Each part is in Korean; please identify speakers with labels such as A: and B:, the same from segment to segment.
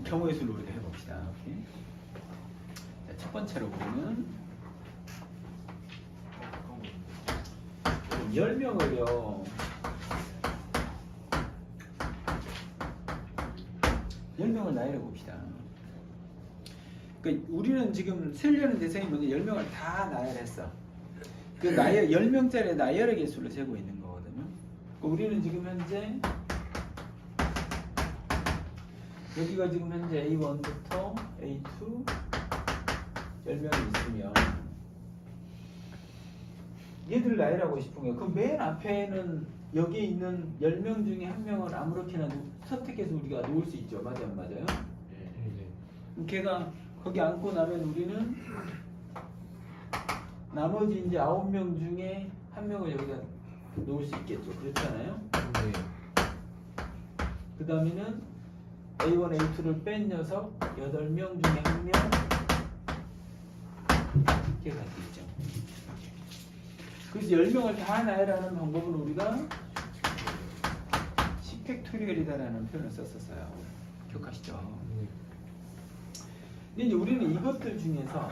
A: 경우의 수를 우리가 해봅시다. 오케이? 자, 첫 번째로 우리는 10명을요 10명을 나열해 봅시다. 그러니까 우리는 지금 세려는 대상이 뭐냐 10명을 다 나열했어. 그 나열 10명짜리 나열의 개수를 세고 있는 거거든요. 그러니까 우리는 지금 현재 여기가 지금 현재 A1부터 A2 10명이 있으면 얘들을 나열하고 싶은 거예요. 그럼 맨 앞에는 여기에 있는 10명 중에 한 명을 아무렇게나 선택해서 우리가 놓을 수 있죠. 맞아요, 안 맞아요? 그럼 걔가 거기 앉고 나면 우리는 나머지 이제 9명 중에 한 명을 여기다 놓을 수 있겠죠. 그렇잖아요?
B: 네.
A: 그 다음에는 A1, A2를 뺀 녀석 8명 중에 한 명 걔가 있죠. 그래서 10명을 다 나열하는 방법은 우리가 10팩토리얼이다라는 표현을 썼었어요. 기억하시죠? 근데 이제 우리는 이것들 중에서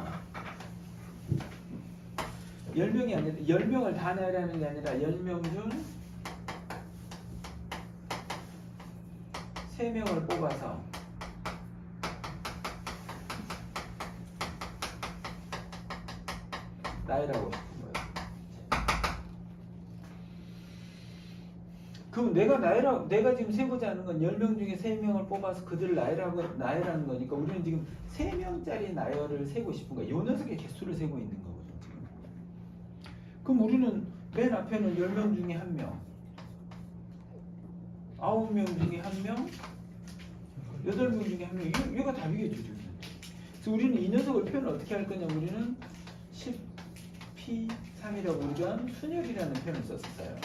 A: 10명이 아니라 10명을 다 나열하는 게 아니라 10명 중 3명을 뽑아서 나열하고 싶은 거예요. 그럼 내가 지금 세고자 하는 건 10명 중에 3명을 뽑아서 그들을 나열하는 거니까 우리는 지금 3명짜리 나열을 세고 싶은 거야. 요 녀석의 개수를 세고 있는 거거든, 지금. 그럼 우리는 맨 앞에는 10명 중에 1명, 9명 중에 1명, 8명 중에 1명, 이거가 답이겠죠, 지금. 그래서 우리는 이 녀석을 표현을 어떻게 할 거냐, 우리는 10P3이라고 우리가 순열이라는 표현을 썼었어요.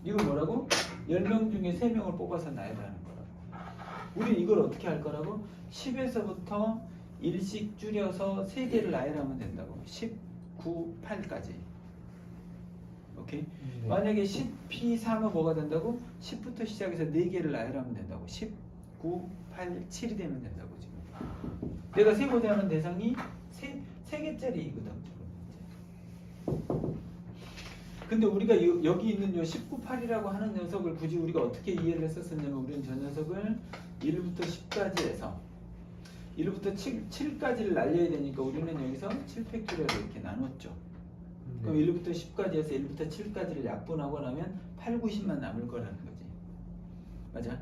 A: 이거 뭐라고? 10명 중에 3명을 뽑아서 나열하는 거라고. 우리는 이걸 어떻게 할 거라고? 10에서부터 1씩 줄여서 3개를 나열하면 된다고. 10, 9, 8까지. 오케이?
B: 네.
A: 만약에 10P3은 뭐가 된다고? 10부터 시작해서 4개를 나열하면 된다고. 10, 9, 8, 7이 되면 된다고 지금. 내가 세고자 하는 대상이 3개짜리이거든. 근데 우리가 여기 있는 요 19, 8이라고 하는 녀석을 굳이 우리가 어떻게 이해를 했었냐면 우리는 저 녀석을 1부터 10까지 해서 1부터 7까지를 날려야 되니까 우리는 여기서 7팩토리얼을 이렇게 나눴죠. 그럼 1부터 10까지 해서 1부터 7까지를 약분하고 나면 8, 90만 남을 거라는 거지. 맞아?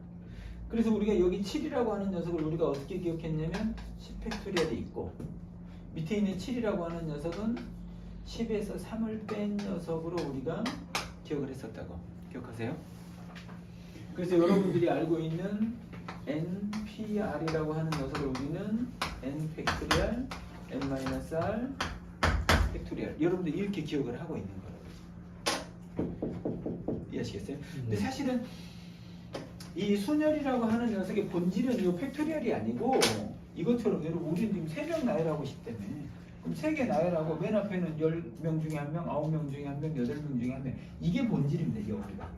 A: 그래서 우리가 여기 7이라고 하는 녀석을 우리가 어떻게 기억했냐면 10팩토리얼이 있고 밑에 있는 7이라고 하는 녀석은 10에서 3을 뺀 녀석으로 우리가 기억을 했었다고. 기억하세요? 그래서 여러분들이 알고 있는 NPR이라고 하는 녀석을 우리는 N 팩토리얼, N-R 팩토리얼. 여러분들 이렇게 기억을 하고 있는 거라고. 이해하시겠어요? 근데 사실은 이 순열이라고 하는 녀석의 본질은 이 팩토리얼이 아니고 이것처럼 여러분 우리는 지금 3명 나열하고 싶다며. 그럼 3개 나열하고 맨 앞에는 10명 중에 1명, 9명 중에 1명, 8명 중에 1명. 이게 본질입니다. 이게 우리가.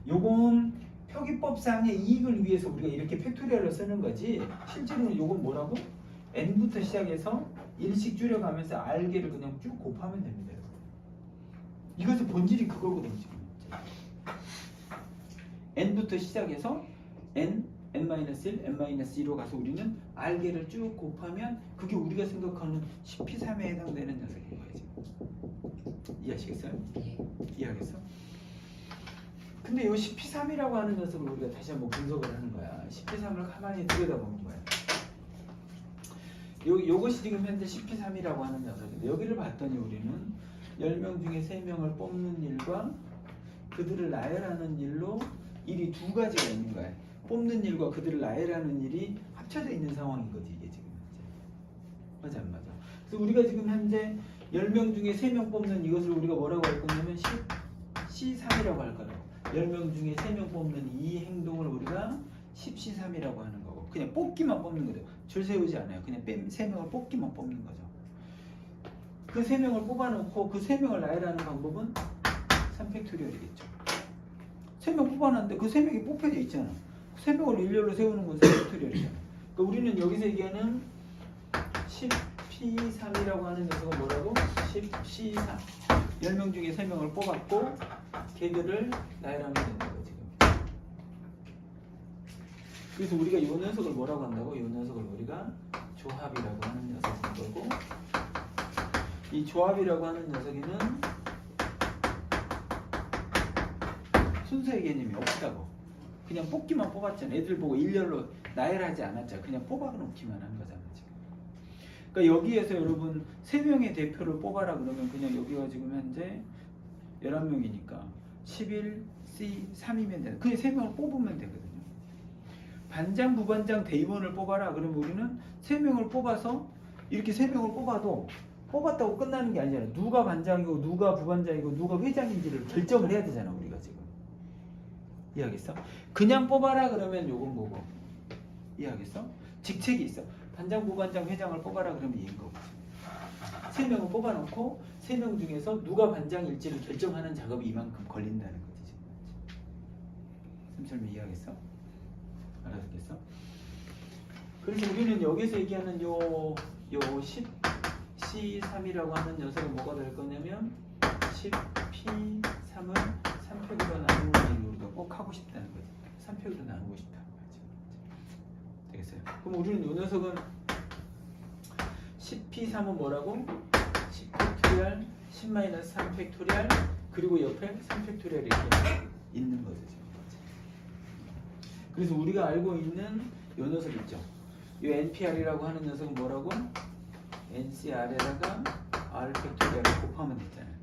A: 요건 표기법상의 이익을 위해서 우리가 이렇게 팩토리얼을 쓰는 거지 실제로는 요건 뭐라고? n부터 시작해서 1씩 줄여가면서 r개를 그냥 쭉 곱하면 됩니다. 이것의 본질이 그거거든요. 지금. n부터 시작해서 n, n-1, n-2로 가서 우리는 r개를 쭉 곱하면 그게 우리가 생각하는 10P3에 해당되는 녀석인 거예요. 지금. 이해하시겠어요? 이해하겠어? 근데 이 10P3이라고 하는 녀석을 우리가 다시 한번 분석을 하는 거야. 10P3을 가만히 들여다보는 거야. 요것이 지금 현재 10P3이라고 하는 녀석인데 여기를 봤더니 우리는 10명 중에 3명을 뽑는 일과 그들을 나열하는 일로 일이 두 가지가 있는 거야. 뽑는 일과 그들을 나열하는 일이 합쳐져 있는 상황인 거지 이게 지금 현재. 맞아 안 맞아? 그래서 우리가 지금 현재 10명 중에 3명 뽑는 이것을 우리가 뭐라고 할 거냐면 C3이라고 할 거라고. 10명 중에 3명 뽑는 이 행동을 우리가 10C3이라고 하는 거고 그냥 뽑기만 뽑는 거죠. 줄 세우지 않아요. 그냥 3명을 뽑기만 뽑는 거죠. 그 3명을 뽑아놓고 그 3명을 나열하는 방법은 3팩토리얼이겠죠. 3명 뽑아놨는데 그 3명이 뽑혀져 있잖아. 세명을 일렬로 세우는 건 3팩토리얼이잖아. 그러니까 우리는 여기서 얘기하는 10P3이라고 하는 녀석은 뭐라고? 10C3. 10명 중에 3명을 뽑았고 걔들을 나열하면 되는 거지. 그래서 우리가 이 녀석을 뭐라고 한다고? 이 녀석을 우리가 조합이라고 하는 녀석인 거고, 이 조합이라고 하는 녀석에는 순서의 개념이 없다고. 그냥 뽑기만 뽑았잖아. 애들 보고 일렬로 나열하지 않았잖아. 그냥 뽑아 놓기만 한 거잖아 지금. 그러니까 여기에서 여러분 3명의 대표를 뽑아라 그러면 그냥 여기가 지금 현재 11명이니까 11C3이면 돼. 그냥 3명을 뽑으면 되거든요. 반장, 부반장, 대의원을 뽑아라 그러면 우리는 3명을 뽑아서 이렇게 3명을 뽑아도 뽑았다고 끝나는 게 아니잖아. 누가 반장이고 누가 부반장이고 누가 회장인지를 결정을 해야 되잖아 우리가 지금. 이해하겠어? 그냥 뽑아라 그러면 요건 거고. 이해하겠어? 직책이 있어. 반장, 부반장, 회장을 뽑아라 그러면 얘인 거고. 3명을 뽑아놓고 3명 중에서 누가 반장일지를 결정하는 작업이 이만큼 걸린다는 거지 지금. 쌤설명 이해하겠어? 알아듣겠어? 그래서 우리는 여기서 얘기하는 요 10C3이라고 하는 녀석은 뭐가 될 거냐면 10P3을 3팩으로 나누는 걸 우리가 꼭 하고 싶다는 거지. 3팩으로 나누고 싶다는 거지. 되겠어요? 그럼 우리는 이 녀석은 10P3은 뭐라고? 10팩토리얼, 10-3팩토리얼, 그리고 옆에 3팩토리얼 이렇게 있는 거죠. 지금. 그래서 우리가 알고 있는 이 녀석 있죠? 이 NPR이라고 하는 녀석은 뭐라고? NCR에다가 R 팩토리얼을 곱하면 됐잖아요.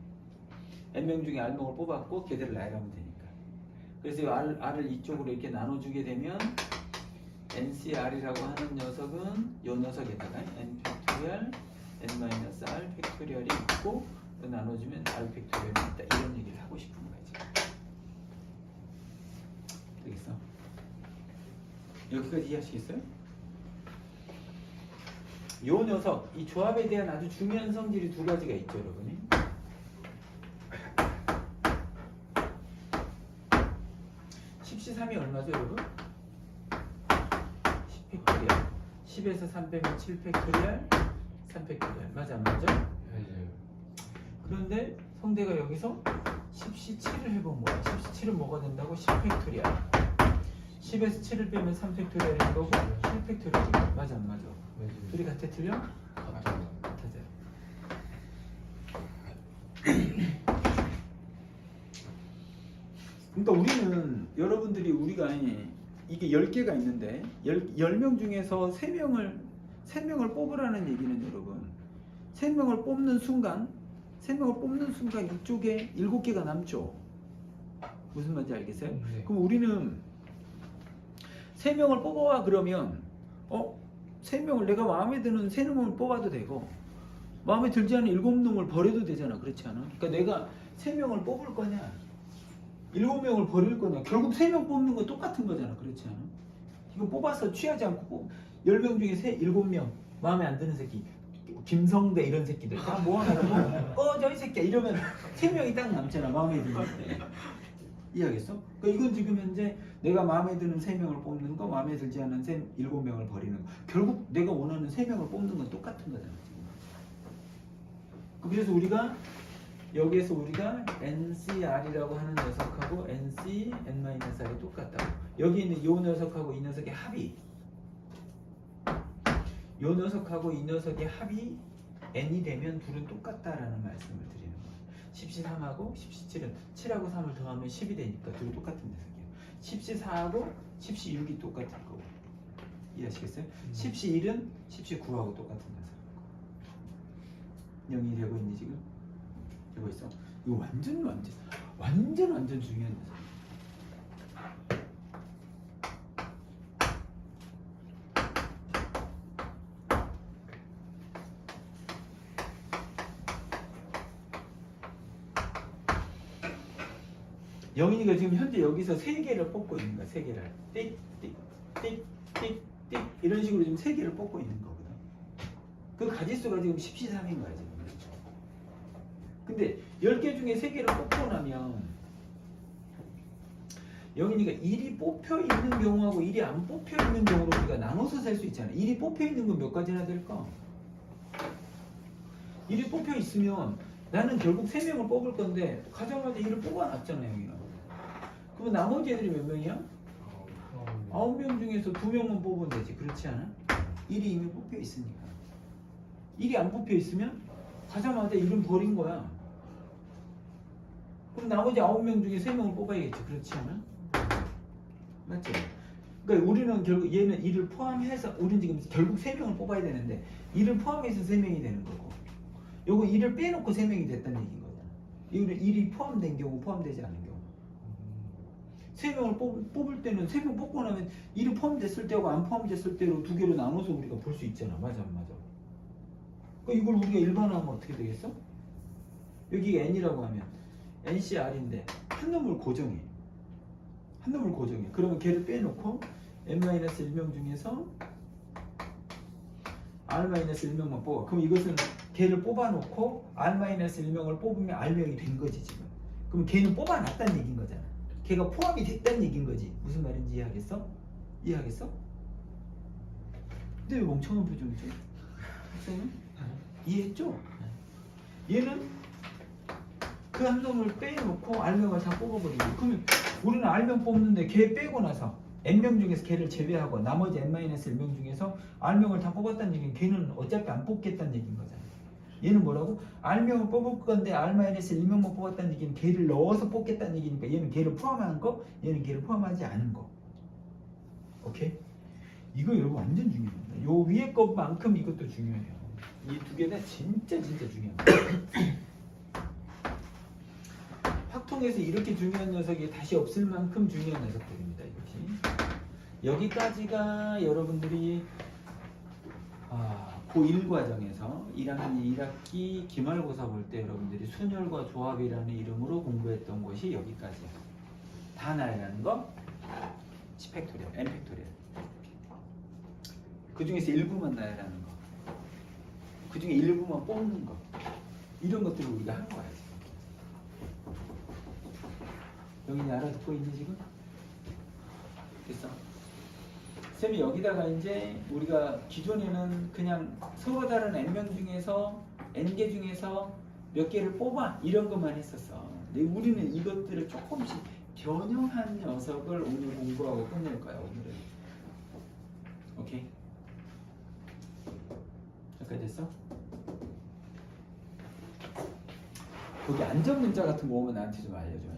A: N명 중에 R명을 뽑았고 걔들을 나열하면 되니까. 그래서 이 R을 이쪽으로 이렇게 나눠주게 되면 NCR이라고 하는 녀석은 이 녀석에다가 N 팩토리얼, N-R 팩토리얼이 있고 나눠주면 R 팩토리얼이 있다. 이런 얘기를 하고 싶은 거야 지금. 되겠어? 여기까지 이해하시겠어요? 요 녀석, 이 조합에 대한 아주 중요한 성질이 두 가지가 있죠, 여러분이. (10C3이) 얼마죠, 여러분? 10팩토리얼. 10에서 3 빼면 7팩토리얼, 3팩토리얼. 맞아, 안 맞아?
B: 맞아요.
A: 그런데 성대가 여기서 10C7을 해본 거야. 10C7은 뭐가 된다고? 10팩토리얼. 10에서 7을 빼면 3팩토리얼인 거고 7팩토리얼인 거야. 맞아, 안 맞아?
B: 맞아요.
A: 둘이 같아, 틀려?
B: 같아요.
A: 같아져요. 그러니까 우리는 여러분들이 우리가 이게 10개가 있는데 10명 중에서 3명을 뽑으라는 얘기는 여러분 3명을 뽑는 순간 이쪽에 7개가 남죠. 무슨 말인지 알겠어요?
B: 네.
A: 그럼 우리는 3명을 뽑아와 그러면 3명을 내가 마음에 드는 3놈을 뽑아도 되고 마음에 들지 않은 7놈을 버려도 되잖아. 그렇지 않아? 그러니까 내가 3명을 뽑을 거냐 7명을 버릴 거냐 결국 3명 뽑는 건 똑같은 거잖아. 그렇지 않아? 이거 뽑아서 취하지 않고 10명 중에 7명 마음에 안 드는 새끼 김성대 이런 새끼들 다 모아놓고 꺼져 이 새끼야 이러면 3명이 딱 남잖아. 마음에 드는데 이해하겠어? 그러니까 이건 지금 현재 내가 마음에 드는 3명을 뽑는 거 마음에 들지 않은 7명을 버리는 거 결국 내가 원하는 3명을 뽑는 건 똑같은 거잖아 지금. 그래서 우리가 여기에서 우리가 NCR이라고 하는 녀석하고 NC, N-R이 똑같다고. 여기 있는 이 녀석하고 이 녀석의 합이 이 녀석하고 이 녀석의 합이 N이 되면 둘은 똑같다라는 말씀을 드리는 거예요. 10C3하고 10C7은 7하고 3을 더하면 10이 되니까 둘이 똑같은 녀석이에요. 10C4하고 10C6이 똑같을 거고. 이해하시겠어요? 10C1은 10C9하고 똑같은 녀석. 0이 되고 있니 지금? 되고 있어. 이거 완전 중요한 녀석. 영인이가 지금 현재 여기서 3개를 뽑고 있는 거야. 3개를 띡띡띡띡띡 이런 식으로 지금 3개를 뽑고 있는 거거든. 그 가지수가 지금 10C3인 거야 지금. 근데 10개 중에 3개를 뽑고 나면 여기니까 1이 뽑혀 있는 경우하고 1이 안 뽑혀 있는 경우로 우리가 나눠서 살 수 있잖아. 1이 뽑혀 있는 건 몇 가지나 될까? 1이 뽑혀 있으면 나는 결국 3명을 뽑을 건데 가자마자 1을 뽑아놨잖아 여기는. 그러면 나머지 애들이 몇 명이야? 9명 중에서 2명만 뽑으면 되지. 그렇지 않아? 1이 이미 뽑혀 있으니까. 1이 안 뽑혀 있으면 가자마자 1은 버린 거야. 그럼 나머지 9명 중에 3명을 뽑아야겠지. 그렇지 않아? 맞지? 그러니까 우리는 결국 얘는 1을 포함해서 우리는 지금 결국 3명을 뽑아야 되는데 1을 포함해서 3명이 되는 거고 요거 1을 빼놓고 3명이 됐다는 얘기인 거잖아. 이거는 1이 포함된 경우 포함되지 않은 경우 3명을 뽑을 때는 3명 뽑고 나면 1이 포함됐을 때하고 안 포함됐을 때로 두 개로 나눠서 우리가 볼 수 있잖아. 맞아 안 맞아? 그러니까 이걸 우리가 일반화하면 어떻게 되겠어? 여기가 n이라고 하면 NCR인데 한 놈을 고정해. 한 놈을 고정해. 그러면 걔를 빼놓고 n-1명 중에서 r-1명만 뽑아. 그럼 이것은 걔를 뽑아놓고 r-1명을 뽑으면 r명이 된 거지 지금. 그럼 걔는 뽑아놨다는 얘기인 거잖아. 걔가 포함이 됐다는 얘기인 거지. 무슨 말인지 이해하겠어? 이해하겠어? 근데 왜 멍청한 표정이지? 학생은? 이해했죠? 얘는 그 한 놈을 빼놓고 r명을 다 뽑아버리고 그러면 우리는 r명 뽑는데 걔 빼고 나서 n명 중에서 걔를 제외하고 나머지 n-1명 중에서 r명을 다 뽑았다는 얘기는 걔는 어차피 안 뽑겠다는 얘기인 거잖아. 얘는 뭐라고? r명을 뽑을 건데 r-1명만 뽑았다는 얘기는 걔를 넣어서 뽑겠다는 얘기니까 얘는 걔를 포함한 거, 얘는 걔를 포함하지 않은 거. 오케이? 이거 여러분 완전 중요합니다. 요 위에 것만큼 이것도 중요해요. 이 두 개 다 진짜 중요합니다. 확통에서 이렇게 중요한 녀석이 다시 없을 만큼 중요한 녀석들입니다. 이것이. 여기까지가 여러분들이 고1 과정에서 1학년 1학기 기말고사 볼 때 여러분들이 순열과 조합이라는 이름으로 공부했던 것이 여기까지야. 다 나열하는 거 10팩토리얼, n팩토리얼. 그 중에서 일부만 나열하는 거. 그 중에 일부만 뽑는 거. 이런 것들을 우리가 한 거야 지금. 여기 알아듣고 있니 지금? 됐어? 쌤이 여기다가 이제 우리가 기존에는 그냥 서로 다른 n명 중에서 n개 중에서 몇 개를 뽑아 이런 것만 했었어. 근데 우리는 이것들을 조금씩 변형한 녀석을 오늘 공부하고 끝낼 거야 오늘은. 오케이? 여기까지 됐어? 거기 안전 문자 같은 거 오면 나한테 좀 알려줘.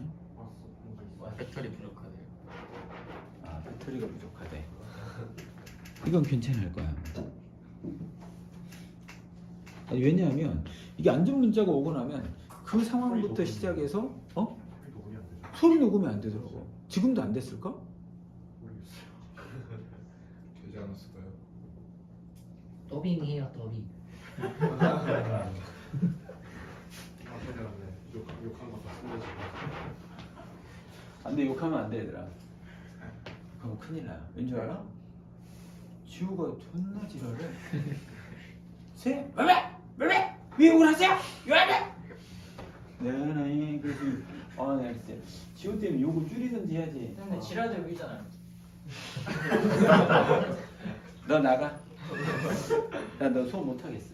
B: 배터리 부족하네요.
A: 배터리가 부족하대. 이건 괜찮을 거야. 아니, 왜냐하면 이게 안전 문자가 오고 나면 그 상황부터 시작해서 소리 녹으면 안 되더라고. 지금도 안 됐을까?
C: 모르겠어요. 되지 않았을까요?
B: 더빙해요 더빙.
C: 욕한 거 같은데
A: 안 돼. 욕하면 안 돼 얘들아. 그럼 큰일 나. 왠줄 알아? 지우가 존나 지랄해. 세? 왜 욕을 하세요? 왜? 네. 그래서 내가 진짜 지우 때문에 욕을 줄이든지 해야지.
B: 근데 지랄도 여기 있잖아요.
A: 너 나가. 나 너 수업 못 하겠어.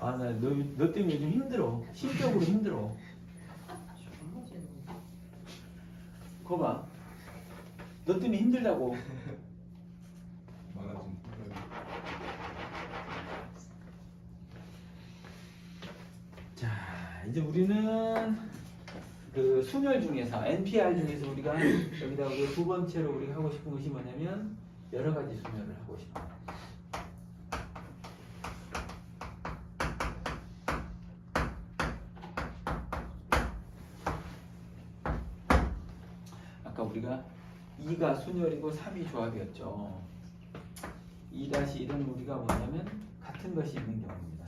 A: 나 너 때문에 요즘 힘들어. 심적으로 힘들어. 거 봐. 너 때문에 힘들다고.
C: 많아진
A: 자, 이제 우리는 그 순열 중에서 NPR 중에서 우리가 여기다가 두 번째로 우리가 하고 싶은 것이 뭐냐면 여러 가지 순열을 하고 싶어. 아까 우리가 2가 순열이고 3이 조합이었죠. 2-1은 우리가 뭐냐면 같은 것이 있는 경우입니다.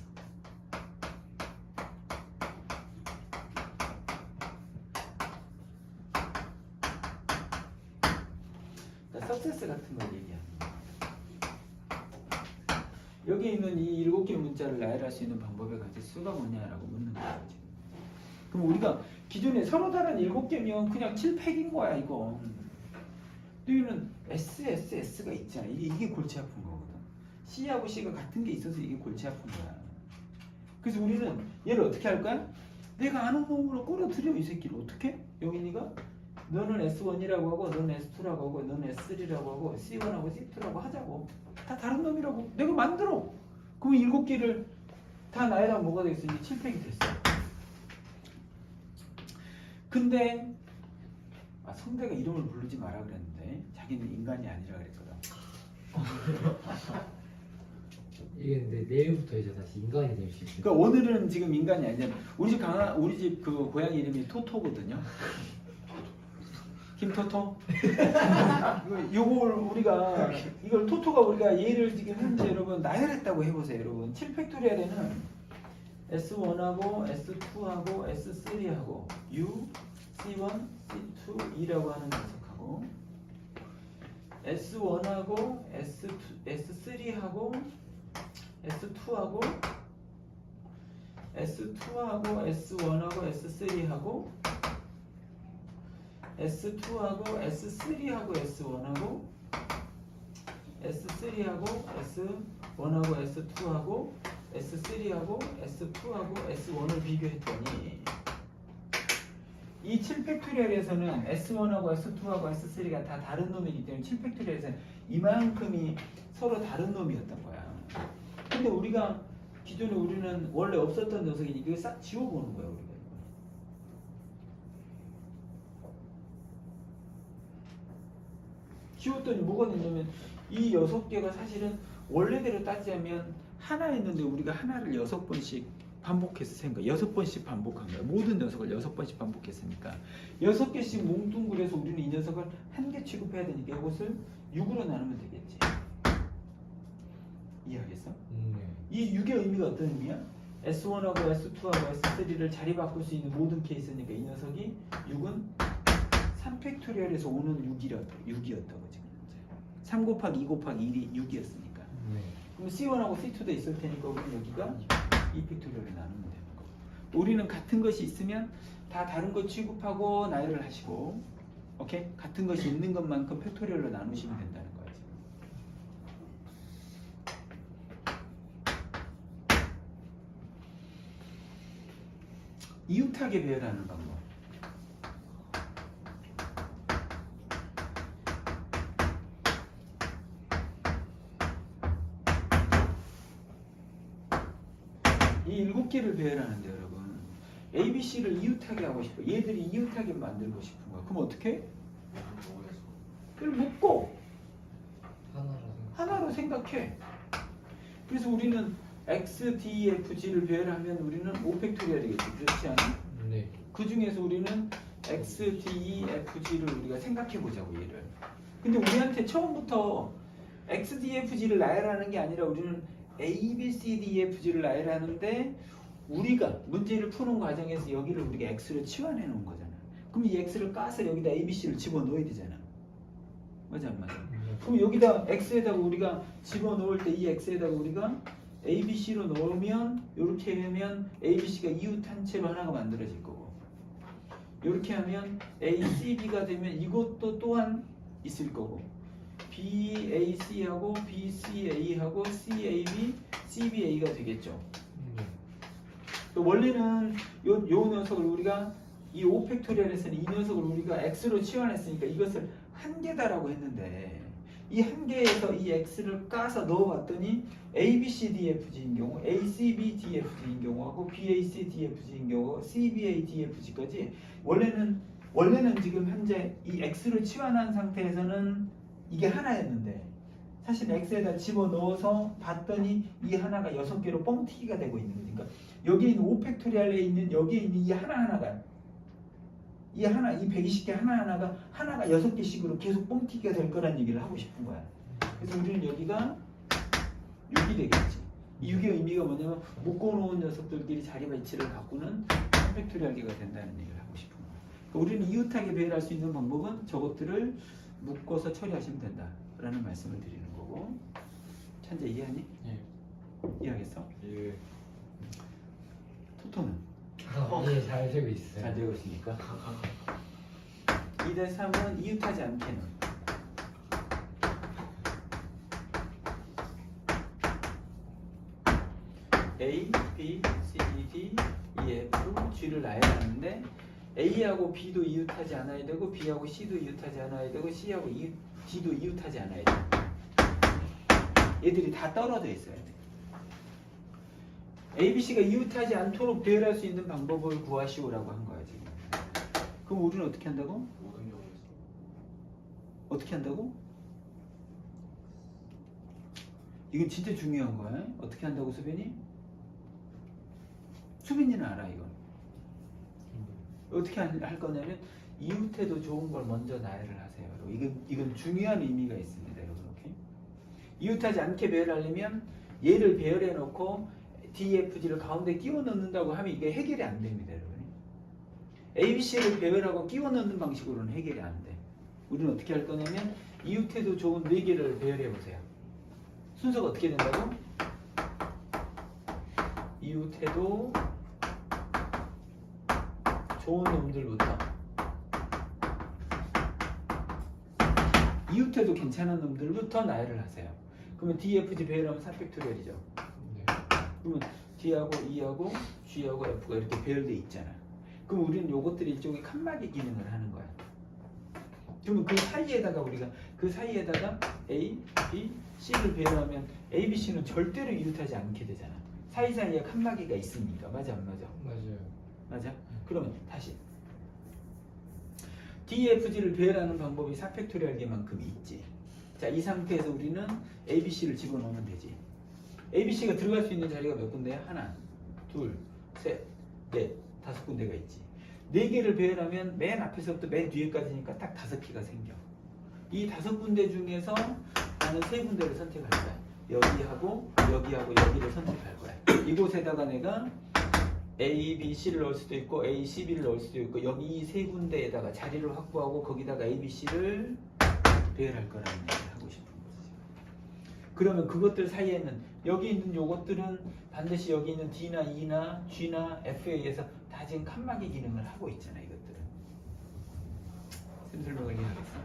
A: 그러니까 석세스 같은 걸 얘기합니다. 여기 있는 이 7개 문자를 나열할 수 있는 방법의 가지 수가 뭐냐라고 묻는 거예요. 지금. 그럼 우리가 기존에 서로 다른 7개면 그냥 7팩인 거야 이거. 여기는 SSS가 있잖아. 이게 골치 아픈 거거든. C하고 C가 같은 게 있어서 이게 골치 아픈 거야. 그래서 우리는 얘를 어떻게 할 거야? 내가 아는 놈으로 끌어들여 이 새끼를. 어떻게? 영인이가 너는 S1이라고 하고 너는 S2라고 하고 너는 S3라고 하고 C1하고 C2라고 하자고. 다 다른 놈이라고 내가 만들어. 그럼 7개를 다 나이랑 뭐가 되겠어? 이게 7팩이 됐어. 근데 성대가 이름을 부르지 마라 그랬는데 자기는 인간이 아니라 그랬거든.
D: 이게 근데 내일부터 이제 다시 인간이 될 수 있어요.
A: 그러니까 오늘은 지금 인간이 아니잖아. 우리 집 그 고양이 이름이 토토거든요. 김토토. 요걸 우리가 이걸 토토가 우리가 얘를 지금 현재 여러분 나열했다고 해보세요. 여러분 7팩토리얼에는 S1하고 S2하고 S3하고 U, C1, C2, E라고 하는 녀석하고 S1하고 S3하고 S2하고 S2하고 S1하고 S3하고 S2하고 S3하고 S1하고 S3하고 S1하고 S2하고 S3하고 S2하고 S1을 비교했더니 이 7팩토리얼에서는 S1하고 S2하고 S3가 다 다른 놈이기 때문에 7팩토리얼에서는 이만큼이 서로 다른 놈이었던 거야. 근데 우리가 기존에 우리는 원래 없었던 녀석이니까 이거 싹 지워보는 거야 우리가. 지웠더니 뭐가 됐냐면 이 6개가 사실은 원래대로 따지자면 하나였는데 우리가 하나를 6번씩 반복해서 생각 6번씩 반복한 거야. 모든 녀석을 6번씩 반복했으니까 6개씩 뭉뚱그려서 우리는 이 녀석을 한 개 취급해야 되니까 이것을 6으로 나누면 되겠지. 이해하겠어? 이 6의 의미가 어떤 의미야? S1하고 S2하고 S3를 자리 바꿀 수 있는 모든 케이스니까 이 녀석이 6은 3팩토리얼에서 오는 6이었다고 지금. 3 곱하기 2 곱하기 1이 6이었으니까. 그럼 C1하고 C2도 있을 테니까 우리는 여기가 2팩토리얼을 나누면 되는 거고. 우리는 같은 것이 있으면 다 다른 것 취급하고 나열을 하시고, 오케이? 같은 것이 있는 것만큼 팩토리얼로 나누시면 된다는 거야. 지금. 이웃하게 배열하는 방법. 이 7개를 배열하는데 여러분 A, B, C를 이웃하게 하고 싶어. 얘들이 이웃하게 만들고 싶은 거야. 그럼 어떻게? 그걸 묶고 하나로 생각해. 그래서 우리는 X, D, F, G를 배열하면 우리는 5팩토리얼이겠지. 그렇지 않아?
D: 네.
A: 그 중에서 우리는 X, D, F, G를 우리가 생각해 보자고 얘를. 근데 우리한테 처음부터 X, D, F, G를 나열하는 게 아니라 우리는 A, B, C, D, F, G를 나열하는데 우리가 문제를 푸는 과정에서 여기를 우리가 X로 치환해 놓은 거잖아. 그럼 이 X를 까서 여기다 A, B, C를 집어넣어야 되잖아. 맞아 안 맞아? 그럼 여기다 X에다가 우리가 집어넣을 때 이 X에다가 우리가 A, B, C로 넣으면 이렇게 하면 A, B, C가 이웃 한체로 하나가 만들어질 거고 이렇게 하면 A, C, B가 되면 이것도 또한 있을 거고 B, A, C하고 B, C, A하고 C, A, B, C, B, A가 되겠죠. 또 원래는 요 녀석을 우리가 이 5팩토리얼에서는 이 녀석을 우리가 X로 치환했으니까 이것을 한 개다라고 했는데 이 한 개에서 이 X를 까서 넣어봤더니 A, B, C, D, F, G인 경우 A, C, B, D, F, G인 경우하고 B, A, C, D, F, G인 경우 C, B, A, D, F, G까지 원래는 지금 현재 이 X를 치환한 상태에서는 이게 하나였는데 사실 X에다 집어넣어서 봤더니 이 하나가 6개로 뻥튀기가 되고 있는 거니까 여기에 있는 5팩토리얼에 있는 여기에 있는 이 하나하나가 이 120개 하나하나가 6개씩으로 계속 뻥튀기가 될 거란 얘기를 하고 싶은 거야. 그래서 우리는 여기가 6이 되겠지. 이 6의 의미가 뭐냐면 묶어놓은 녀석들끼리 자리 배치를 바꾸는 3팩토리얼계가 된다는 얘기를 하고 싶은 거야. 그러니까 우리는 이웃하게 배열할 수 있는 방법은 저것들을 묶어서 처리하시면 된다라는 말씀을 드리는 거고. 찬재 이해하니?
C: 예.
A: 이해하겠어?
C: 예.
A: 토토는?
D: 예, 잘 잘 되고 있어요.
A: 잘 되고 있으니까 2-3은 이웃하지 않게는 A, B, C, D, E, F, G를 나열하는데 A하고 B도 이웃하지 않아야 되고 B하고 C도 이웃하지 않아야 되고 C하고 D도 이웃하지 않아야 돼. 얘들이 다 떨어져 있어야 돼. A, B, C가 이웃하지 않도록 배열할 수 있는 방법을 구하시오라고 한 거야 지금. 그럼 우리는 어떻게 한다고?
C: 모든 경우에서
A: 어떻게 한다고? 이건 진짜 중요한 거야. 어떻게 한다고 수빈이? 수빈이는 알아 이건. 어떻게 할 거냐면 이웃해도 좋은 걸 먼저 나열을 하세요. 이건 중요한 의미가 있습니다. 여러분. 오케이? 이웃하지 않게 배열하려면 얘를 배열해 놓고 DFG를 가운데 끼워 넣는다고 하면 이게 해결이 안 됩니다. 여러분. ABC를 배열하고 끼워 넣는 방식으로는 해결이 안 돼. 우리는 어떻게 할 거냐면 이웃해도 좋은 4개를 배열해 보세요. 순서가 어떻게 된다고? 이웃해도 좋은 놈들부터 이웃해도 괜찮은 놈들부터 나열을 하세요. 그러면 DFG 배열하면 3팩토리얼이죠.
D: 네.
A: 그러면 D하고 E하고 G하고 F가 이렇게 배열돼 있잖아. 그럼 우리는 요것들이 일종의 칸막이 기능을 하는 거야. 그러면 그 사이에다가 우리가 그 사이에다가 A, B, C를 배열하면 A, B, C는 절대로 이웃하지 않게 되잖아. 사이사이에 칸막이가 있으니까. 맞아 안 맞아?
D: 맞아요.
A: 맞아? 그러면 다시 DFG를 배열하는 방법이 4팩토리얼계만큼 있지. 자, 이 상태에서 우리는 ABC를 집어넣으면 되지. ABC가 들어갈 수 있는 자리가 몇 군데야? 하나, 둘, 셋, 넷, 5군데가 있지. 4개를 배열하면 맨 앞에서부터 맨 뒤에까지니까 딱 5개가 생겨. 이 5군데 중에서 나는 3군데를 선택할 거야. 여기하고 여기하고 여기를 선택할 거야. 이곳에다가 내가 A, B, C를 넣을 수도 있고 A, C, B를 넣을 수도 있고 여기 이 3군데에다가 자리를 확보하고 거기다가 A, B, C를 배열할 거라는 얘기를 하고 싶은 거지. 그러면 그것들 사이에는 여기 있는 요것들은 반드시 여기 있는 D나 E나 G나 F에 의해서 다 지금 칸막이 기능을 하고 있잖아. 이것들은 쌤 설명을 이해하겠어?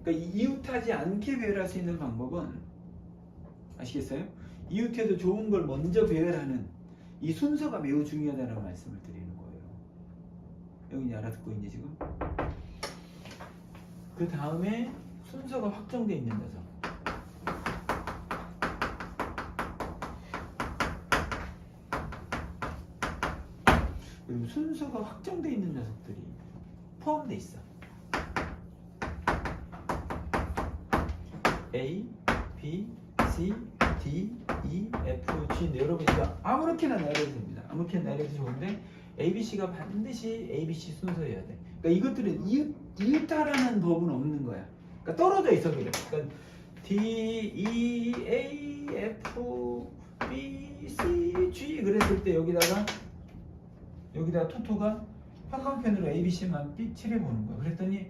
A: 그러니까 이웃하지 않게 배열할 수 있는 방법은 아시겠어요? 이웃해도 좋은 걸 먼저 배열하는 이 순서가 매우 중요하다는 말씀을 드리는 거예요. 여기 알아듣고 있니 지금? 그 다음에 순서가 확정되어 있는 녀석. 그리고 순서가 확정되어 있는 녀석들이 포함되어 있어. A, B, C, D, E, F, G. 여러분 이거 아무렇게나 나열해도 됩니다. 아무렇게나 나열해도 좋은데 A, B, C가 반드시 A, B, C 순서여야 돼. 그러니까 이것들은 이웃하라는 법은 없는 거야. 그러니까 떨어져 있어 그래. 그러니까 D, E, A, F, B, C, G 그랬을 때 여기다가 토토가 형광펜으로 A, B, C만 칠해보는 거야. 그랬더니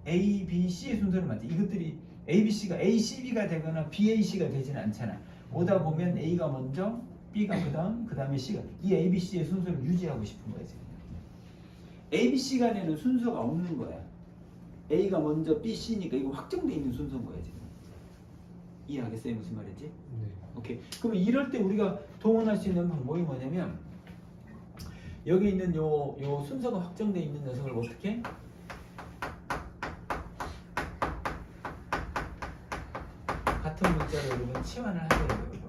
A: A, B, C의 순서를 맞지. 이것들이 A, B, C가 A, C, B가 되거나 B, A, C가 되지는 않잖아. 오다 보면 A가 먼저, B가 그 다음에 C가. 이 A, B, C의 순서를 유지하고 싶은 거야 지금. A, B, C 간에는 순서가 없는 거야. A가 먼저 B, C니까 이거 확정돼 있는 순서인 거야 지금. 이해하겠어요 무슨 말인지?
D: 네.
A: 오케이. 그러면 이럴 때 우리가 동원할 수 있는 방법이 뭐냐면 여기 있는 요 순서가 확정돼 있는 녀석을 어떻게? 같은 문자로 여러분 치환을 하세요. 여러분.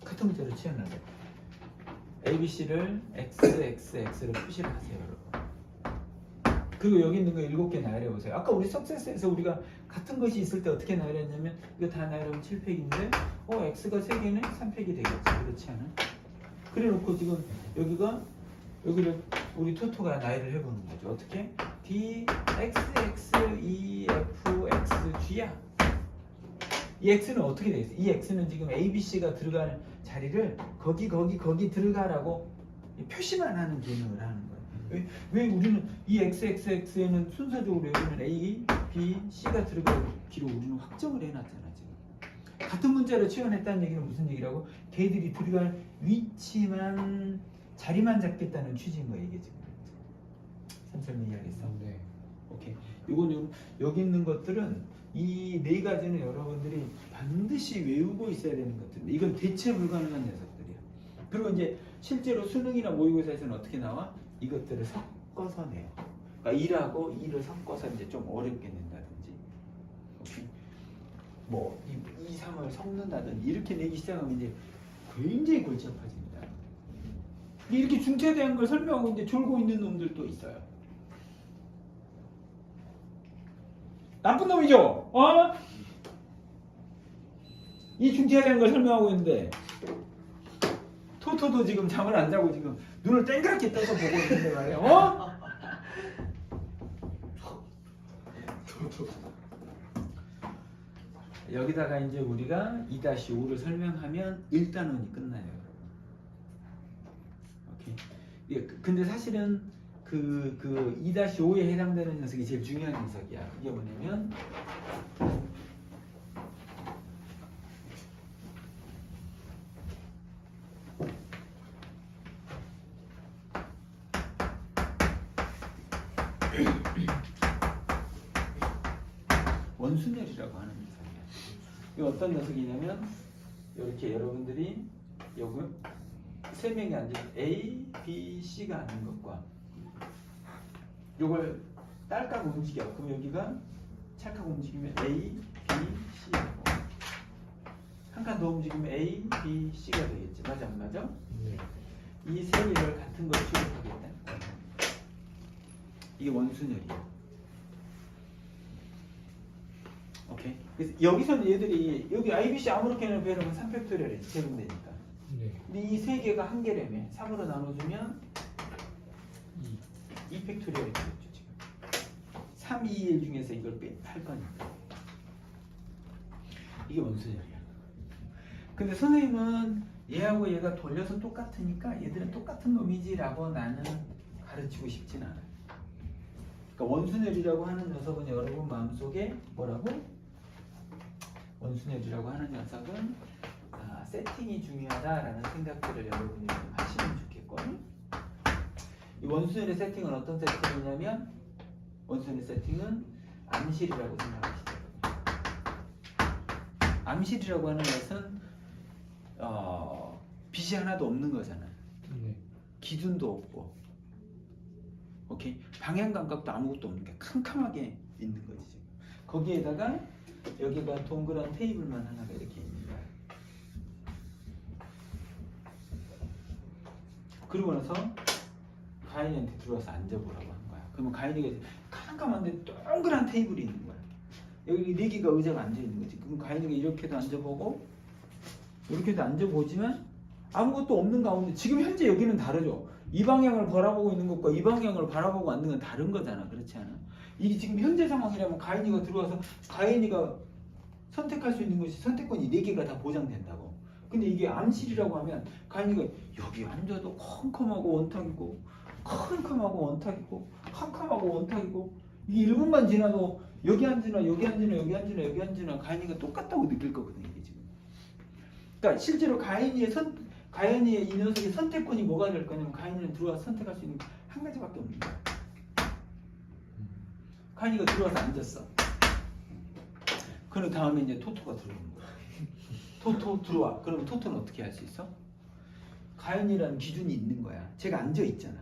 A: 같은 문자로 치환을 하세요. ABC를 XXX로 표시를 하세요. 여러분. 그리고 여기 있는 거 7개 나열해 보세요. 아까 우리 석세스에서 우리가 같은 것이 있을 때 어떻게 나열했냐면 이거 다 나열하면 7팩인데 X가 3개는 3팩이 되겠지. 그렇지 않아? 그래 놓고 지금 여기를 우리 토토가 나열을 해보는 거죠. 어떻게? D, X, X, E, F, X, G야. 이 X는 어떻게 되겠어? 이 X는 지금 A, B, C가 들어가는 자리를 거기 들어가라고 표시만 하는 기능을 하는 거예요. 왜 우리는 이 XXX에는 순서적으로 여기는 A, B, C가 들어가기로 우리는 확정을 해놨잖아 지금. 같은 문자로 치환했다는 얘기는 무슨 얘기라고? 걔들이 들어갈 위치만 자리만 잡겠다는 취지인 거야 이게 지금. 선생님 이해하겠어?
D: 네.
A: 오케이. 이건 여기 있는 것들은 이 네 가지는 여러분들이 반드시 외우고 있어야 되는 것들인데 이건 대체 불가능한 녀석들이야. 그리고 이제 실제로 수능이나 모의고사에서는 어떻게 나와? 이것들을 섞어서 내요. 그러니까 1하고 2를 섞어서 이제 좀 어렵게 낸다든지. 오케이. 뭐 2, 3을 섞는다든지 이렇게 내기 시작하면 이제 굉장히 골치 아파집니다. 이렇게 중차대한 걸 설명하고 이제 졸고 있는 놈들도 있어요. 나쁜 놈이죠? 어? 이 중차대한 걸 설명하고 있는데 토토도 지금 잠을 안 자고 지금 눈을 땡그랗게 떠서 보고 있는데 말이야. 어? 여기다가 이제 우리가 2-5를 설명하면 1단원이 끝나요. 오케이. 예, 근데 사실은 그 2-5에 해당되는 녀석이 제일 중요한 녀석이야. 그게 뭐냐면 원순열이라고 하는 녀석이야. 이 어떤 녀석이냐면 이렇게 여러분들이 여기 세 명이 앉은 A, B, C가 앉는 것과 이걸 딸깍 움직여. 그럼 여기가 찰칵 움직이면 A, B, C하고 한 칸 더 움직이면 A, B, C가 되겠지. 맞아 안 맞아?
D: 네.
A: 이 세 개를 같은 걸 취급하겠다. 이게 원순열이야. 오케이. 그래서 여기서는 얘들이 여기 IBC 아무렇게나 배우면 3팩토리얼이 제공되니까.
D: 네.
A: 근데 이 세 개가 한 개라며 3으로 나눠주면 2팩토리얼이 되겠죠 지금. 3, 2, 1 중에서 이걸 할 거니까. 이게 원순열이야. 근데 선생님은 얘하고 얘가 돌려서 똑같으니까 얘들은 똑같은 놈이지라고 나는 가르치고 싶진 않아요. 그러니까 원순열이라고 하는 녀석은 여러분 마음속에 뭐라고? 원순열이라고 하는 녀석은 세팅이 중요하다라는 생각들을 여러분이 좀 하시면 좋겠고, 이 원순열의 세팅은 어떤 세팅이냐면 원순열의 세팅은 암실이라고 생각하시죠. 암실이라고 하는 것은 빛이 하나도 없는 거잖아요.
D: 네.
A: 기준도 없고, 오케이, 방향 감각도 아무것도 없는 게 캄캄하게 있는 거지 지금. 거기에다가 여기가 동그란 테이블만 하나가 이렇게 있는 거야. 그러고 나서 가인이한테 들어와서 앉아보라고 한 거야. 그러면 가인이가 캄캄한데 동그란 테이블이 있는 거야. 여기 네 개가 의자가 앉아 있는 거지. 그럼 가인이가 이렇게도 앉아보고 이렇게도 앉아보지만 아무것도 없는 가운데 지금 현재 여기는 다르죠. 이 방향을 바라보고 있는 것과 이 방향을 바라보고 앉는 건 다른 거잖아. 그렇지 않아? 이게 지금 현재 상황이라면 가인이가 들어와서 가인이가 선택할 수 있는 것이 선택권이 4개가 다 보장된다고. 근데 이게 암실이라고 하면 가인이가 여기 앉아도 컴컴하고 원탁이고 컴컴하고 원탁이고 컴컴하고 원탁이고 이게 1분만 지나도 여기 앉으나 여기 앉으나 여기 앉으나 여기 앉으나 가인이가 똑같다고 느낄 거거든 이게 지금. 그러니까 실제로 가인이의 이 녀석의 선택권이 뭐가 될 거냐면 가인이는 들어와서 선택할 수 있는 한 가지밖에 없는 거야. 가인이가 들어와서 앉았어. 그럼 다음에 이제 토토가 들어오는 거야. 토토 들어와. 그러면 토토는 어떻게 할 수 있어? 가인이라는 기준이 있는 거야. 제가 앉아 있잖아.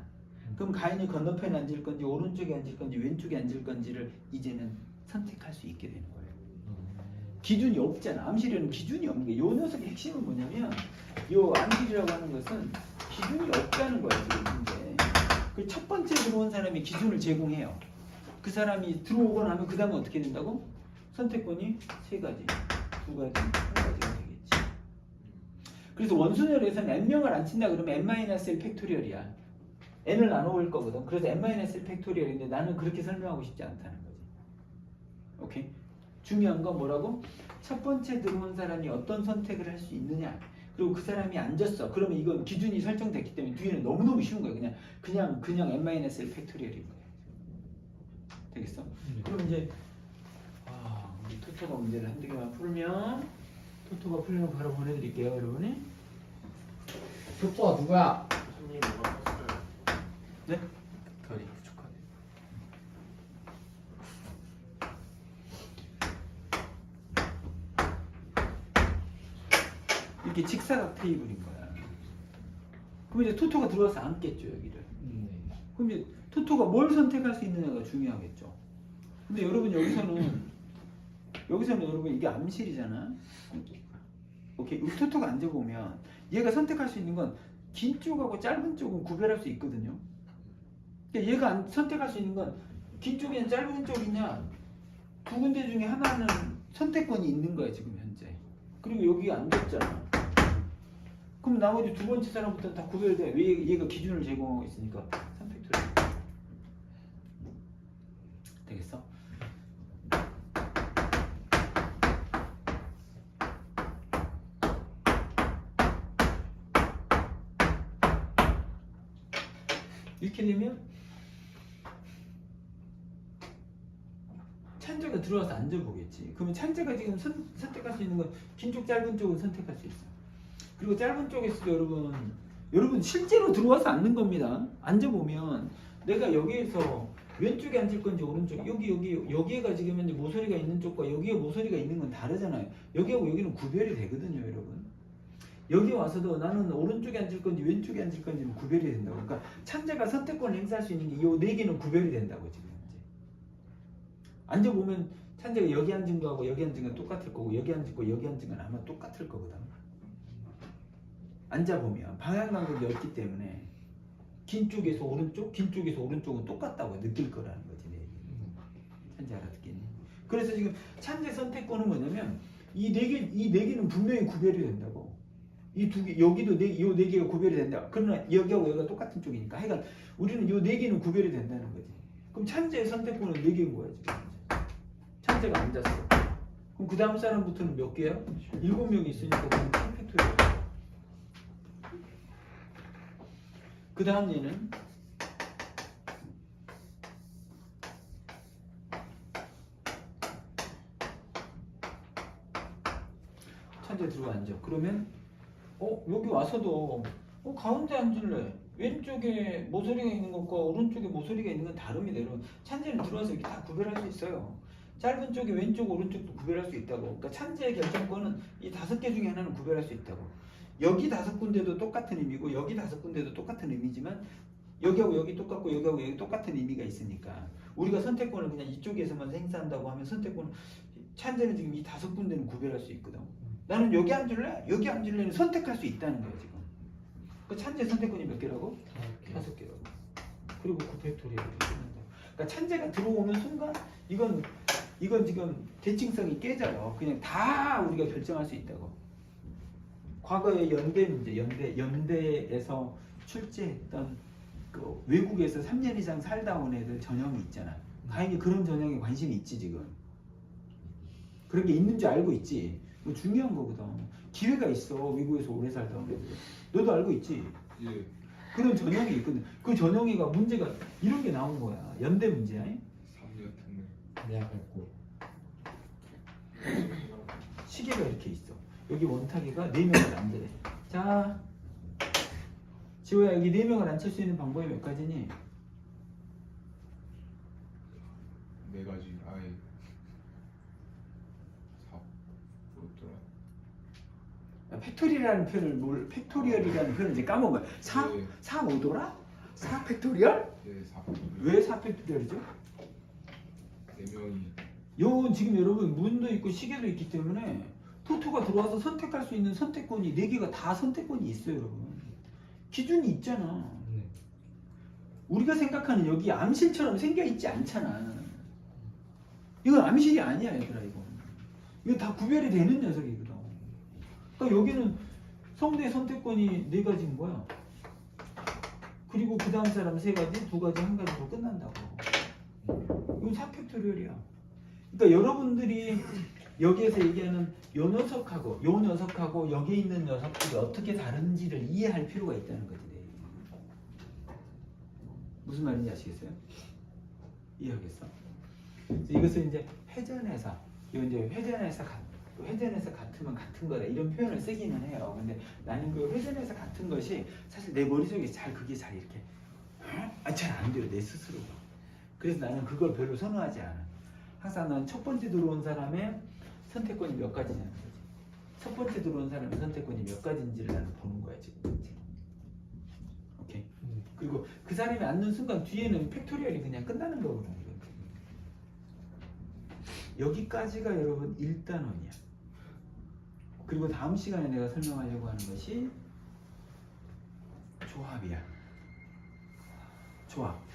A: 그럼 가인이 건너편에 앉을 건지 오른쪽에 앉을 건지 왼쪽에 앉을 건지를 이제는 선택할 수 있게 되는 거예요. 기준이 없잖아. 암실에는 기준이 없는 게, 요 녀석의 핵심은 뭐냐면 요 암실이라고 하는 것은 기준이 없다는 거야 지금 현재. 그 첫 번째 들어온 사람이 기준을 제공해요. 그 사람이 들어오고 나면 그 다음에 어떻게 된다고? 선택권이 3가지, 2가지, 1가지가 되겠지. 그래서 원순열에서는 n명을 안 친다 그러면 n-1 팩토리얼이야. n을 나눠올 거거든. 그래서 n-1 팩토리얼인데 나는 그렇게 설명하고 싶지 않다는 거지. 오케이? 중요한 건 뭐라고? 첫 번째 들어온 사람이 어떤 선택을 할 수 있느냐. 그리고 그 사람이 앉았어. 그러면 이건 기준이 설정됐기 때문에 뒤에는 너무너무 쉬운 거야. 그냥 n-1 팩토리얼인 거야. 되겠어? 그럼 이제 우리 토토가 문제를 한두 개만 풀면 토토가 풀리면 바로 보내드릴게요, 여러분이.
D: 토토가 누구야?
B: 손님 누가 썼어요?
A: 네?
B: 털이 부족하네.
A: 이렇게 직사각 테이블인 거야. 그럼 이제 토토가 들어와서 앉겠죠, 여기를.
D: 네.
A: 그럼 이제 토토가 뭘 선택할 수 있느냐가 중요하겠죠. 근데 여러분 여기서는 여러분 이게 암실이잖아. 오케이, 우리 토토가 앉아보면 얘가 선택할 수 있는 건 긴 쪽하고 짧은 쪽은 구별할 수 있거든요. 그러니까 얘가 선택할 수 있는 건 긴 쪽이냐 짧은 쪽이냐 두 군데 중에 하나는 선택권이 있는 거야 지금 현재. 그리고 여기 앉았잖아. 그럼 나머지 두 번째 사람부터는 다 구별돼. 왜 얘가 기준을 제공하고 있으니까 3팩토리얼 되겠어? 이렇게 되면 찬재가 들어와서 앉아보겠지. 그러면 찬재가 지금 선택할 수 있는 건 긴 쪽 짧은 쪽을 선택할 수 있어. 그리고 짧은 쪽에서도 여러분 실제로 들어와서 앉는 겁니다. 앉아보면 내가 여기에서 왼쪽에 앉을 건지 오른쪽 여기가 지금 현재 모서리가 있는 쪽과 여기에 모서리가 있는 건 다르잖아요. 여기하고 여기는 구별이 되거든요, 여러분. 여기 와서도 나는 오른쪽에 앉을 건지 왼쪽에 앉을 건지는 구별이 된다고. 그러니까 찬재가 선택권을 행사할 수 있는 게 이 네 개는 구별이 된다고 지금 현재. 앉아보면 찬재가 여기 앉은 거하고 여기 앉은 건 똑같을 거고 여기 앉은 거 여기 앉은 건 아마 똑같을 거거든. 앉아보면 방향 간격이 없기 때문에 긴 쪽에서 오른쪽, 긴 쪽에서 오른쪽은 똑같다고 느낄 거라는 거지. 네. 찬재 알아듣겠니? 그래서 지금 찬재 선택권은 뭐냐면 이 네 개는 분명히 구별이 된다고. 이 두 개, 여기도 요 네 개가 구별이 된다. 그러나 여기하고 여기가 똑같은 쪽이니까. 하여간 우리는 요 네 개는 구별이 된다는 거지. 그럼 찬재의 선택권은 네 개인 거야 지금. 찬재가 앉았어. 그럼 그 다음 사람부터는 몇 개야? 7명이 있으니까 그럼 3팩토리얼. 그 다음 얘는 찬재 들어와 앉아. 그러면 여기 와서도 가운데 앉을래. 왼쪽에 모서리가 있는 것과 오른쪽에 모서리가 있는 건 다릅니다. 여러분 찬재는 들어와서 이렇게 다 구별할 수 있어요. 짧은 쪽에 왼쪽 오른쪽도 구별할 수 있다고. 그러니까 찬재의 결정권은 이 5개 중에 하나는 구별할 수 있다고. 여기 5군데도 똑같은 의미고 여기 5군데도 똑같은 의미지만 여기하고 여기 똑같고 여기하고 여기 똑같은 의미가 있으니까 우리가 선택권을 그냥 이쪽에서만 행사한다고 하면 선택권은 찬재는 지금 이 5군데는 구별할 수 있거든. 나는 여기 앉을래? 여기 앉을래는 선택할 수 있다는 거야 지금. 그 찬재 선택권이 몇 개라고? 5개라고. 그리고 9팩토리얼을 끝난다. 그러니까 찬재가 들어오는 순간 이건 지금 대칭성이 깨져요. 그냥 다 우리가 결정할 수 있다고. 과거에 연대 문제, 연대에서 출제했던 그 외국에서 3년 이상 살다 온 애들 전형이 있잖아. 다행히 그런 전형에 관심이 있지 지금. 그런 게 있는 줄 알고 있지. 뭐 중요한 거거든. 기회가 있어. 외국에서 오래 살다 온 애들. 너도 알고 있지.
C: 예.
A: 그런 전형이 있거든. 그 전형이가 문제가 이런 게 나온 거야. 연대 문제야.
C: 3년 특례.
D: 내가 밟고.
A: 시계가 이렇게 있어. 여기 원탁이가 4명을 앉으래. 자, 지호야 여기 4명을 앉힐 수 있는 방법이 몇 가지니?
C: 4가지. 아예 4 뭐였더라?
A: 팩토리얼이라는 표현을 팩토리얼이라는 표현을 이제 까먹은 거야. 4
C: 네.
A: 5도라? 4 팩토리얼?
C: 예, 4.
A: 왜 4 팩토리얼이죠?
C: 4명이
A: 요 지금 여러분 문도 있고 시계도 있기 때문에 토토가 들어와서 선택할 수 있는 선택권이 4개가 다 선택권이 있어요, 여러분. 기준이 있잖아.
D: 네.
A: 우리가 생각하는 여기 암실처럼 생겨 있지 않잖아. 이건 암실이 아니야, 얘들아. 이거 다 구별이 되는 녀석이거든. 그러니까 여기는 성대 선택권이 4가지인 거야. 그리고 그 다음 사람 3가지, 2가지, 1가지로 끝난다고. 이건 4팩토리얼이야. 그러니까 여러분들이 여기에서 얘기하는 요 녀석하고 여기에 있는 녀석들이 어떻게 다른지를 이해할 필요가 있다는 거지. 무슨 말인지 아시겠어요? 이해하겠어? 이것을 이제 회전해서 회전에서 같으면 같은 거다 이런 표현을 쓰기는 해요. 근데 나는 그 회전에서 같은 것이 사실 내 머릿속에 그게 잘 이렇게 잘 안 돼요 내 스스로가. 그래서 나는 그걸 별로 선호하지 않아. 항상 난 첫 번째 들어온 사람의 선택권이 몇 가지냐는 거지. 첫 번째 들어온 사람의 선택권이 몇 가지인지를 나는 보는 거야 지금. 오케이. 그리고 그 사람이 앉는 순간 뒤에는 팩토리얼이 그냥 끝나는 거거든요. 여기까지가 여러분 1단원이야. 그리고 다음 시간에 내가 설명하려고 하는 것이 조합이야.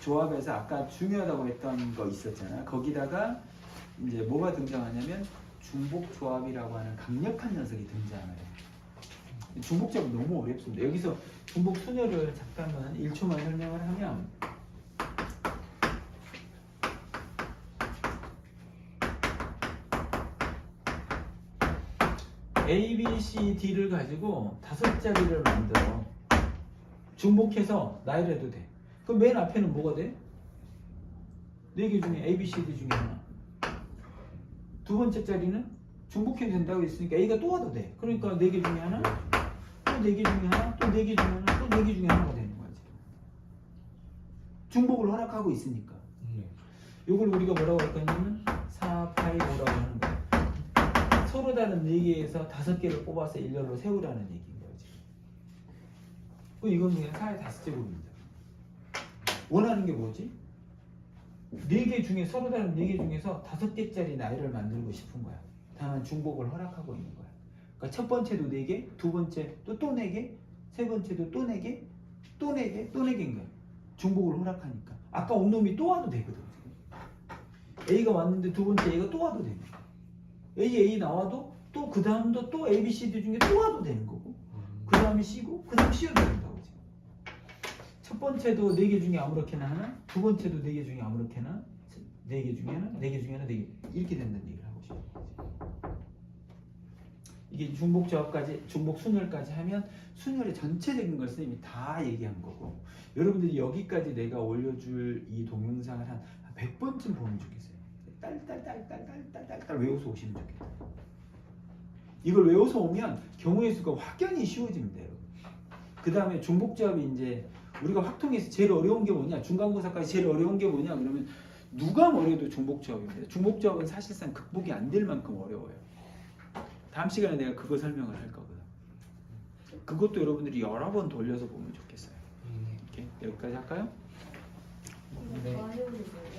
A: 조합에서 아까 중요하다고 했던 거 있었잖아. 거기다가 이제 뭐가 등장하냐면 중복조합이라고 하는 강력한 녀석이 등장을 해. 중복조합 너무 어렵습니다. 여기서 중복 순열을 잠깐만 1초만 설명을 하면 A, B, C, D를 가지고 5자리를 만들어. 중복해서 나열해도 돼. 그럼 맨 앞에는 뭐가 돼? 4개 중에 A, B, C, D 중에 하나. 두 번째 자리는 중복해도 된다고 했으니까 A가 또 와도 돼. 그러니까 4개 중에 하나, 또 4개 중에 하나, 또 4개 중에 하나, 또 4개 중에 하나가 되는 거지. 중복을 허락하고 있으니까. 이걸 우리가 뭐라고 할 거냐면 4, 파이 5라고 하는 거야. 서로 다른 4개에서 5개를 뽑아서 일렬로 세우라는 얘기인 거지. 이건 그냥 4의 5제곱입니다. 원하는 게 뭐지? 4개 중에 서로 다른 4개 중에서 5개짜리 나열을 만들고 싶은 거야. 다만 중복을 허락하고 있는 거야. 그러니까 첫 번째도 4개, 두 번째 또 4개, 세 번째도 또 4개, 또 4개, 또 4개인 거야. 중복을 허락하니까. 아까 온 놈이 또 와도 되거든. A가 왔는데 두 번째 A가 또 와도 되는 거야. A 나와도 또 그 다음도 또 A, B, C, D 중에 또 와도 되는 거고 그 다음이 C고 그 다음 C여도 된다고 지금. 첫 번째도 4개 중에 아무렇게나 하나, 두 번째도 4개 중에 아무렇게나 4개 중에 하나, 4개 중에 하나, 4개 이렇게 된다는 얘기를 하고 싶은 거지. 이게 중복 조합까지, 중복 순열까지 하면 순열의 전체적인 걸 선생님이 다 얘기한 거고 여러분들이 여기까지 내가 올려줄 이 동영상을 한 100번쯤 보면 좋겠어요. 딸 외워서 오시면 좋겠다. 이걸 외워서 오면 경우의 수가 확연히 쉬워집니다. 그 다음에 중복조합이 이제 우리가 확통에서 제일 어려운 게 뭐냐, 중간고사까지 제일 어려운 게 뭐냐 그러면 누가 뭐래도 중복조합입니다. 중복조합은 사실상 극복이 안 될 만큼 어려워요. 다음 시간에 내가 그거 설명을 할 거거든. 그것도 여러분들이 여러 번 돌려서 보면 좋겠어요. 이렇게 여기까지 할까요?
D: 네.
E: 더 해보세요.